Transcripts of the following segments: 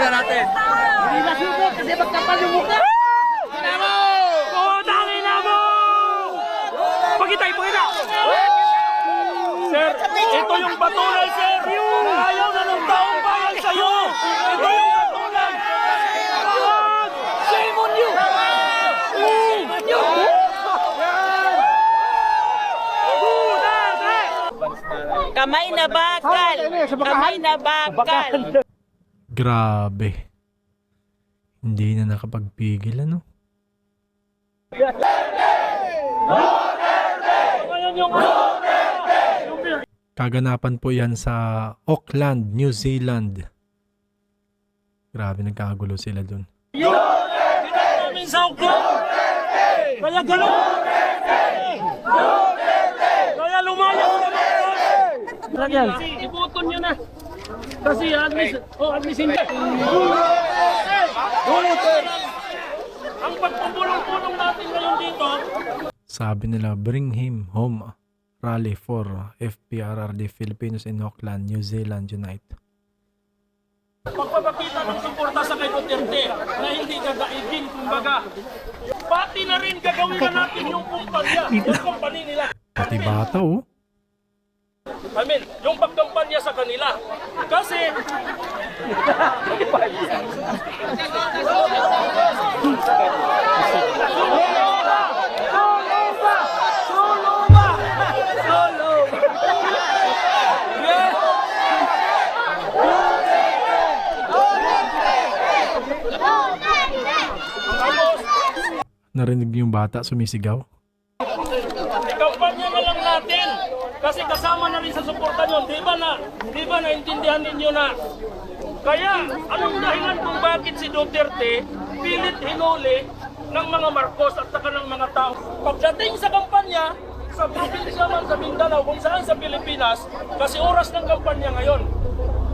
na natin. Hindi na sugot kasi magkapal yung mukha. Dinamo! Putangin na mo! Pakita! Sir, ito yung patuloy, sir! Ayaw na ng taong bayan sa'yo! Ito yung patuloy! Shame on you! Shame on you! Kamay na bakal! Kamay na bakal! Grabe. Hindi na nakapagpigil, ano? Kaganapan po yan sa Auckland, New Zealand. Grabe, nagkagulo sila dun. Namin sa Auckland! Kaya gano'n! Kaya lumayan na Lagyan. ibuton nyo na! Kasi admisin ka! Ang pagpupulong-pulong natin ngayon dito, Sabi nila, bring him home. Rally for FPRRD Filipinos in Auckland, New Zealand Unite. pagpapakita ng suporta sa kay Duterte na hindi gagaigin, kumbaga. Pati na rin gagawin na natin yung kumpanya, yung company nila. Pati bata, oh. I mean, yung pagkampanya sa kanila. Kasi, Narinig yung bata sumisigaw. ikampanya na lang natin. Kasi kasama na rin sa suporta nyo. Di ba naintindihan ninyo na? Kaya, anong dahilan kung bakit si Duterte pilit hinuli ng mga Marcos at saka ng mga tao? Pagdating sa kampanya, sa probinsya man sa Mindanao, kung saan sa Pilipinas, kasi oras ng kampanya ngayon.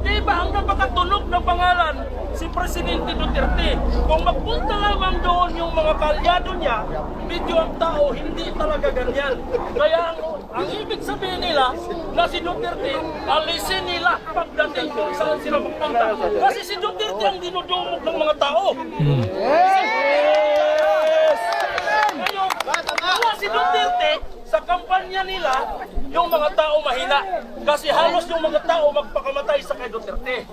Di ba ang napakatunog ng pangalan si Presidente Duterte? Kung magpunta lamang doon yung mga kalyado niya, medyo ang tao hindi talaga ganyan. Kaya ang ibig sabihin nila na si Duterte, alisin nila pagdating kung saan sila magpunta. Kasi si Duterte ang dinudumog ng mga tao. Yes! Ngayon, wala si Duterte, sa kampanya nila, yung mga tao mahina. Kasi halos yung mga tao magpakamatay sa kay Duterte.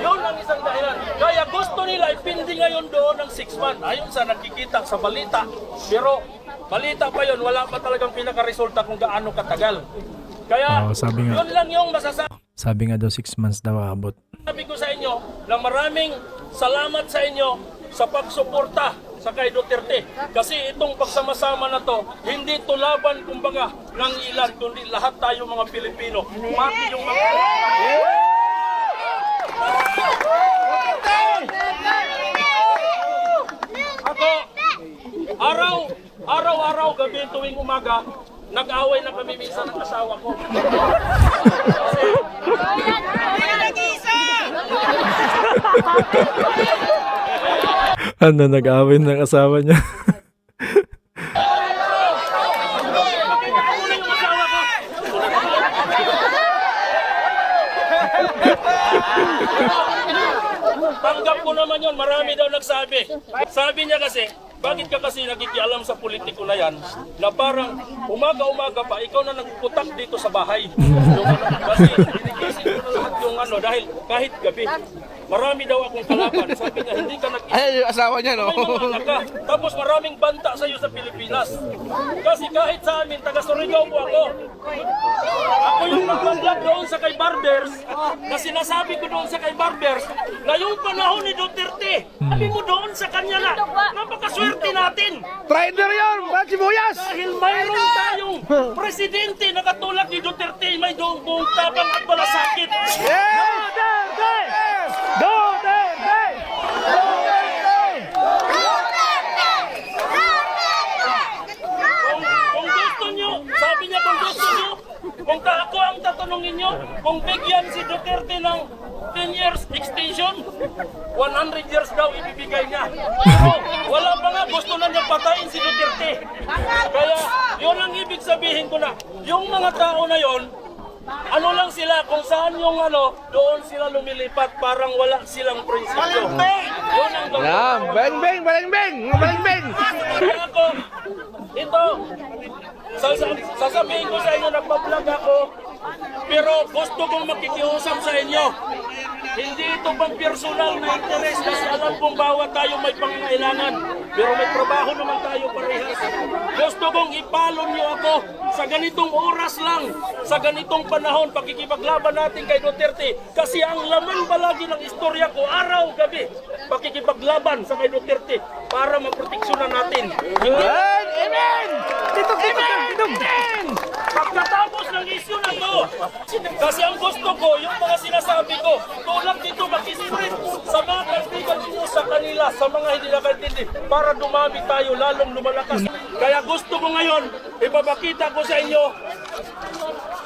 Yun ang isang dahilan. Kaya gusto nila ipindi ngayon doon ng 6 months. Ayon sa nakikita sa balita. Pero balita pa yun, wala pa talagang pinaka-resulta kung gaano katagal. Kaya sabi nga. yun lang yung masasabi. Sabi nga daw 6 months daw aabot. Sabi ko sa inyo na maraming salamat sa inyo sa pagsuporta sa kay Duterte. Kasi itong pagsama-sama na to, hindi to laban kumbaga ng ilan, kundi lahat tayo mga Pilipino. Pati yung mga... Ako, araw-araw, gabi tuwing umaga, nag-away na kami minsan ng asawa ko. Kasi, Ano, nag-away ng asawa niya? tanggap ko naman yun, marami daw nagsabi. Sabi niya kasi, bakit ka kasi nakikialam sa politiko na yan, na parang umaga-umaga pa, ikaw na nagputak dito sa bahay. Kasi inigising ko na lahat yung ano, dahil kahit gabi, marami daw akong kalaban. Sabi niya, hindi ka nag-isip. Ay, yung asawa niya, no? May mga anak ka. Tapos maraming banta sa iyo sa Pilipinas. Kasi kahit sa amin, taga Surigao po ako. Ako yung nag-vlog doon sa kay Barbers, na sinasabi ko doon sa kay Barbers, na yung panahon ni Duterte, sabi mo doon sa kanya na, napakaswerte natin. Trader yun! Bakit sibuyas? Dahil mayroon tayong presidente na katulad ni Duterte, may buong tabang at malasakit. Kung gusto nyo, sabi niya kung gusto nyo, kung ako ang tatanungin nyo, kung bigyan si Duterte ng 10 years extension, 100 years daw ibibigay niya. Pero wala pa nga, gusto na niya patayin si Duterte. Kaya yun ang ibig sabihin ko na, yung mga tao na yon, ano lang sila, kung saan yung doon sila lumilipat, parang wala silang prinsipyo. Yun ang Yan, beng beng, beng beng, beng beng. Kaya ako, ito, sasabihin ko sa inyo, nagpa-vlog ako, pero gusto kong makikiusap sa inyo. Hindi ito pang personal na interes kasi alam kong bawat tayo may pangangailangan. Pero may trabaho naman tayo parehas. Gusto kong ipalon niyo ako sa ganitong oras lang, sa ganitong panahon, pakikipaglaban natin kay Duterte. Kasi ang laman palagi ng istorya ko, araw-gabi, pakikipaglaban sa kay Duterte para maproteksyonan natin. Amen! Amen! Titog, titog, titog! Pagkatapos ng issue na to, kasi ang gusto ko, yung mga sinasabi ko, tulad dito mag-isipin sa mga kaibigan ninyo sa kanila, sa mga hindi nakaintindi, para dumami tayo, lalong lumalakas. Kaya gusto ko ngayon, ipapakita ko sa inyo,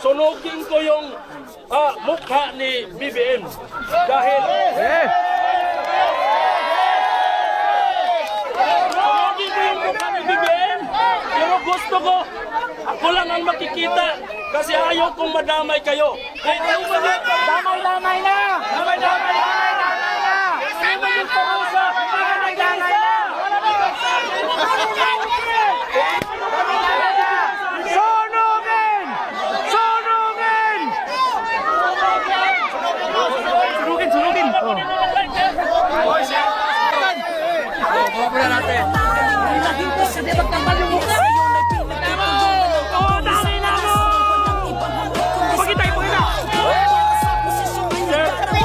sunugin ko yung mukha ni BBM. Dahil, sunugin ko yung mukha ni BBM, pero gusto ko, ako lang ang makikita kasi ayaw kong madamay kayo. Damay-damay na! Damay-damay na! Sino yung parusa? Damay-damay na! Sunugin! Sunugin! Sunugin, sunugin! Laging ko kasi magkapal yung mukha.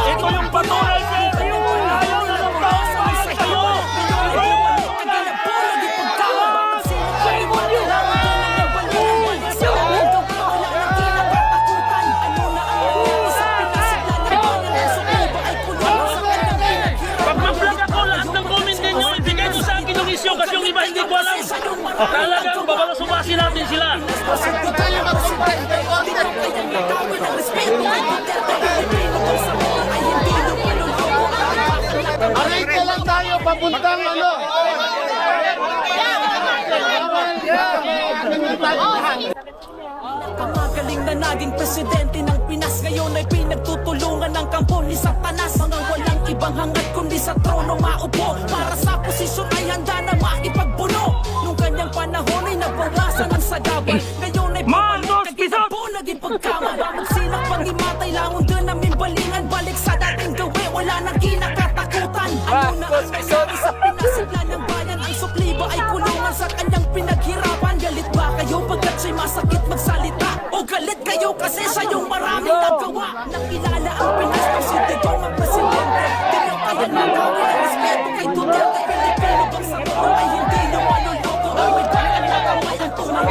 Ito yung patunay sa inyo! Ayaw na ng taon sa kayo! Pag mag-vlog ako, lahat ng comment ninyo, ibigay nyo sa akin yung issue kasi yung iba hindi ko alam. Talagang babalusubasin natin sila. Arike lang tayo papuntang Pamagaling na naging presidente ng Pinas. Ngayon ay pinagtutulungan ng kampo ni Satanas. Mga walang ibang hangad kundi sa trono maupo. Para sa posisyon ay handa na maipagbuno. Nung kanyang panahon ay nabawasan ang sagabal. Ngayon ay pabalik naging po naging pagkaman. Magsilak pangimatay langon doon namin balingan. Balik sa dating gawi wala nang kinakatakutan. Ano na ang nasabi sa pinasigla ng bayan. Ang supliba ay kulungan sa kanyang pinaghirapan. Galit ba kayo pagkat siya'y masakit magsalita? O galit kayo kasi siya yung maraming nagawa. Nakilala ang Pinas ng sintigong ang presidente. Tinangkayan ng gawin ang respeto kay Duterte. Pilipino bang sa mundo ay hindi yung maluloko. O may daan na kamay ang tunay.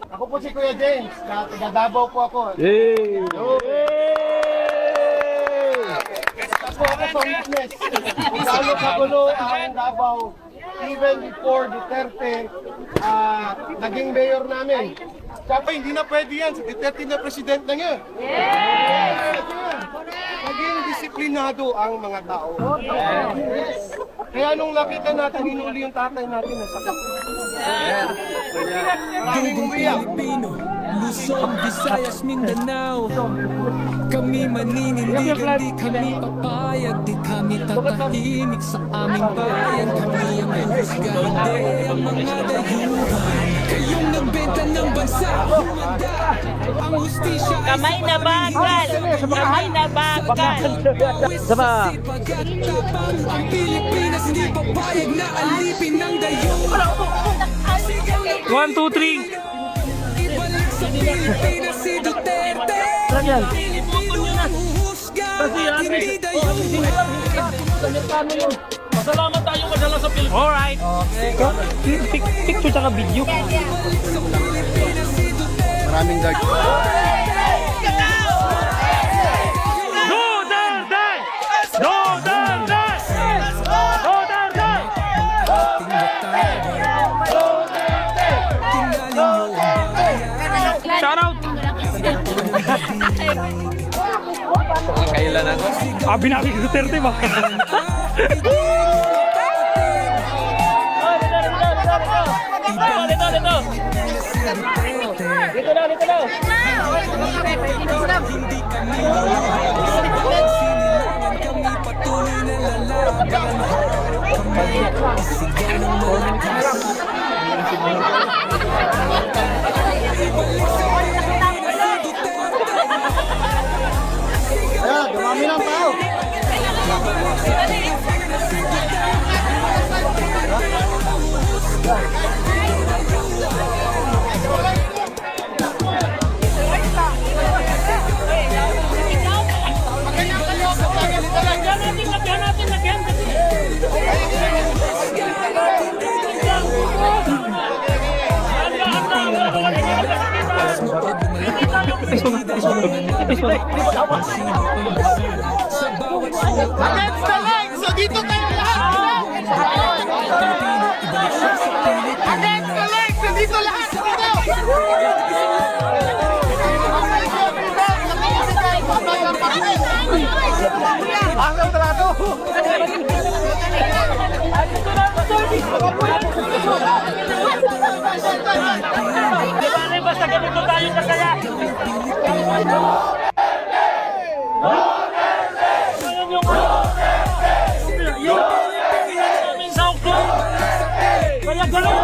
Ako po si Kuya James, taga Davao po ako. Ako sa witness. Lalo kagulo ang Davao. Even before Duterte naging mayor namin. Siyempre, hindi na pwede yan. Si Duterte na president na nga. Naging disiplinado ang mga tao. Kaya nung nakita natin, hinuli yung tatay natin na sakit. Maraming umiyak. Pilipino, Luzon, Visayas, Mindanao. Kami maninindigan, di kami papayag, di kami tatahimik sa aming bayan. Kami ang husga, hindi ang mga dayuhan. Kayong nagbenta ng bansa, humanda ang hustisya. Kamay na bakal! Kamay na bakal! Sama. Ang Pilipinas hindi papayag na alipin ng dayuhan. 1, 2, 3. Ibalik sa Pilipinas si Duterte. Pilipino ang huhusga, hindi dayuhan. Masalamat tayo madala sa Pilipinas. Alright. Picture tsaka video. Maraming guard. Duterte! Duterte! Duterte! Tingnan niyo ang bayan. Shout out! Binaki ko Duterte ba? Hindi kami mawawala. Sinilangan kami patuloy na lalaban. Kami sigaw ng malakas. Ayan, dumami ng tao. Against the line! So dito kayo lahat! Against the line! So dito lahat! Dito! Ang trato! Basta ganito tayo kasaya. Kaya gano'n!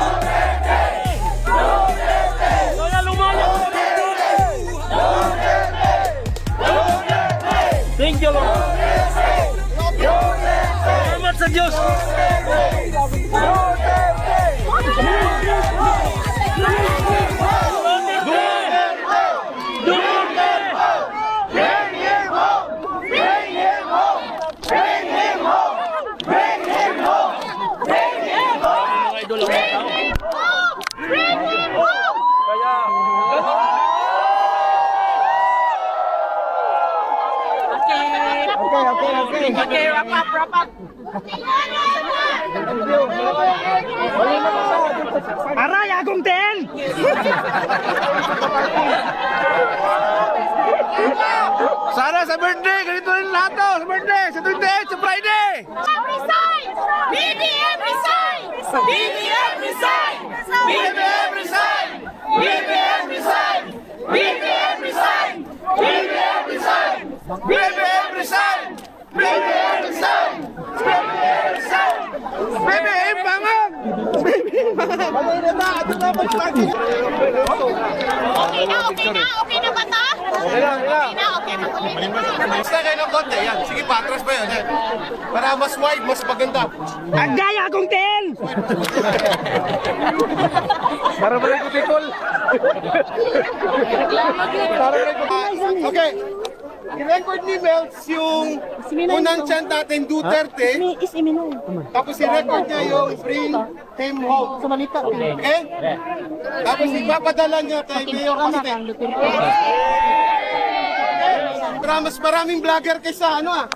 Kaya lumayo! Thank you, Lord! Salamat sa Diyos! Okay, wrap up. Aray, agong ten! Sana sa birthday, ganito rin lahat to! Sa birthday, sa 28, sa Friday! Resign! BBM resign! BBM resign! BBM resign! BBM resign! BBM resign! BBM resign! BBM resign! BBM resign! BBM resign! BBM bangon! BBM bangon! Okay na ba ta? Okay lang. Okay na. Basta kayo ng konti, yan. Sige, patras pa yan. Yan. Para mas wide, mas maganda. Agay, agong ten! Para ba yung kutikol? Okay. I-record ni Melts yung unang chant natin, Duterte. Tapos i-record niya yung Bring Him Home. Okay? Tapos ipapadala niya kay Mayor Paste. Para mas maraming vlogger kaysa ano ah.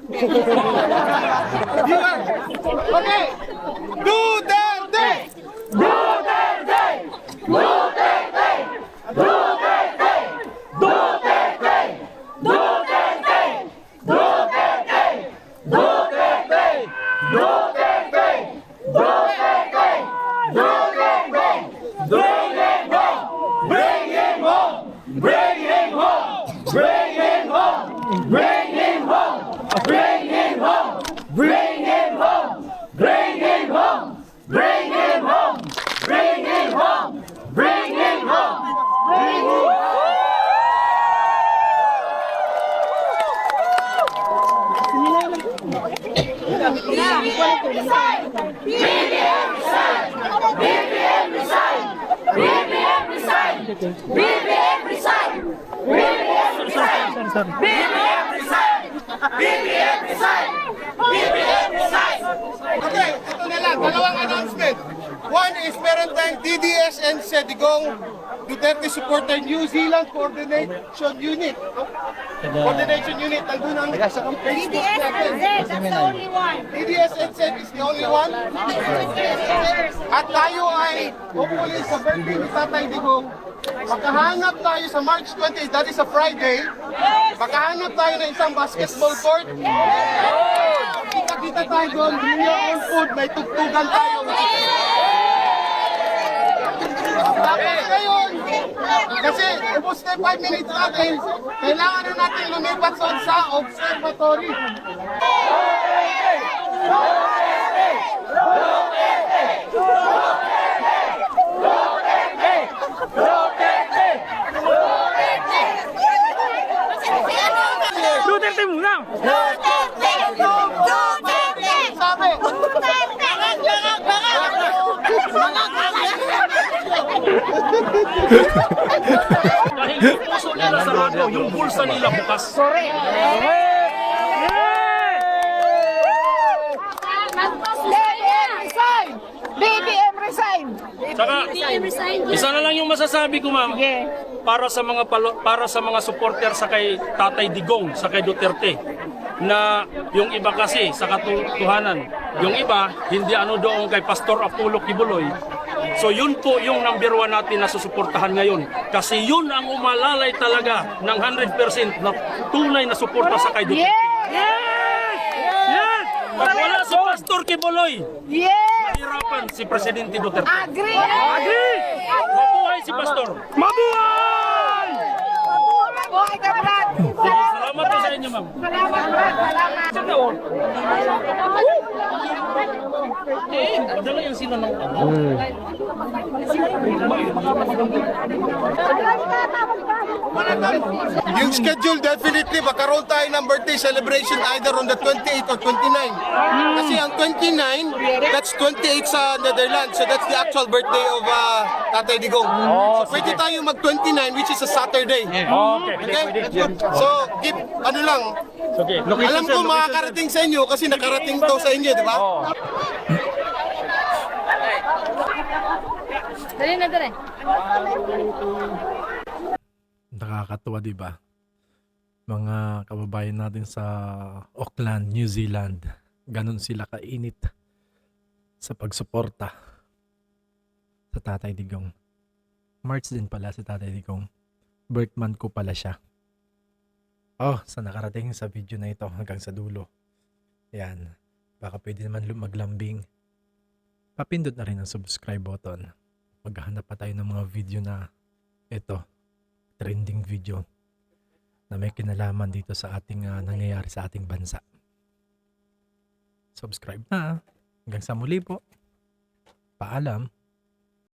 Di ba? Okay. Duterte! Duterte! Duterte! Duterte! Duterte! Duterte! Duterte! Duterte! Duterte! Duterte! Duterte! Bring him home! Bring him home! Bring him home! Bring him home! Bring him home! Bring him home! Bring him home! Bring him home! Bring him home! Bring him home! Bring him home! Okay, ito na lang, dalawang announcement. One is meron tayong DDS and Sedigong Duterte Supporter New Zealand Coordination Unit. Coordination Unit, nandun ang Facebook natin. That's the only one. DDS and Sed is the only one. At tayo ay hopefully sa birthday ni Tatay Digong makahanap tayo sa March 20, that is a Friday, makahanap tayo ng isang basketball court. Kita-kita tayo doon, bring your own food, may tugtugan tayo. Tapos ngayon, kasi ubos na 5 minutes natin, kailangan na natin lumipat sa observatory. Duterte muna! Sabi, Dahil yung puso nila sarado, yung bulsa nila bukas. BBM resign! Saka, isa na lang yung masasabi ko, ma'am. Para sa mga supporter sa kay Tatay Digong, sa kay Duterte, na yung iba kasi sa katotohanan, yung iba hindi ano doon kay Pastor Apollo Kibuloy. So yun po yung number 1 natin na susuportahan ngayon. Kasi yun ang umalalay talaga ng 100% na tunay na suporta sa kay Duterte. Pag wala si Pastor Kibuloy, mahirapan si Presidente Duterte. Agree! Mabuhay si Pastor! Mabuhay! Buhay ka, Brad! Salamat po sa inyo, ma'am. Salamat, Brad! Salamat! Padala yung sino ng ano. yung schedule definitely, magkaroon tayo ng birthday celebration either on the 28 or 29. Kasi ang 29, that's 28 sa Netherlands. So that's the actual birthday of Tatay Digong. So pwede tayo mag-29 which is a Saturday. Okay? So, keep, ano lang, alam ko makakarating sa inyo kasi nakarating to sa inyo, di ba? Dali na, dali. Nakakatuwa, di ba? Mga kababayan natin sa Auckland, New Zealand, ganun sila kainit sa pagsuporta sa Tatay Digong. March din pala si Tatay Digong. Birthmonth ko pala siya. Oh, sa nakarating sa video na ito hanggang sa dulo. Yan. Baka pwede naman maglambing. Papindot na rin ang subscribe button. Maghahanap pa tayo ng mga video na ito. Trending video na may kinalaman dito sa ating nangyayari sa ating bansa. Subscribe na. Hanggang sa muli po. Paalam.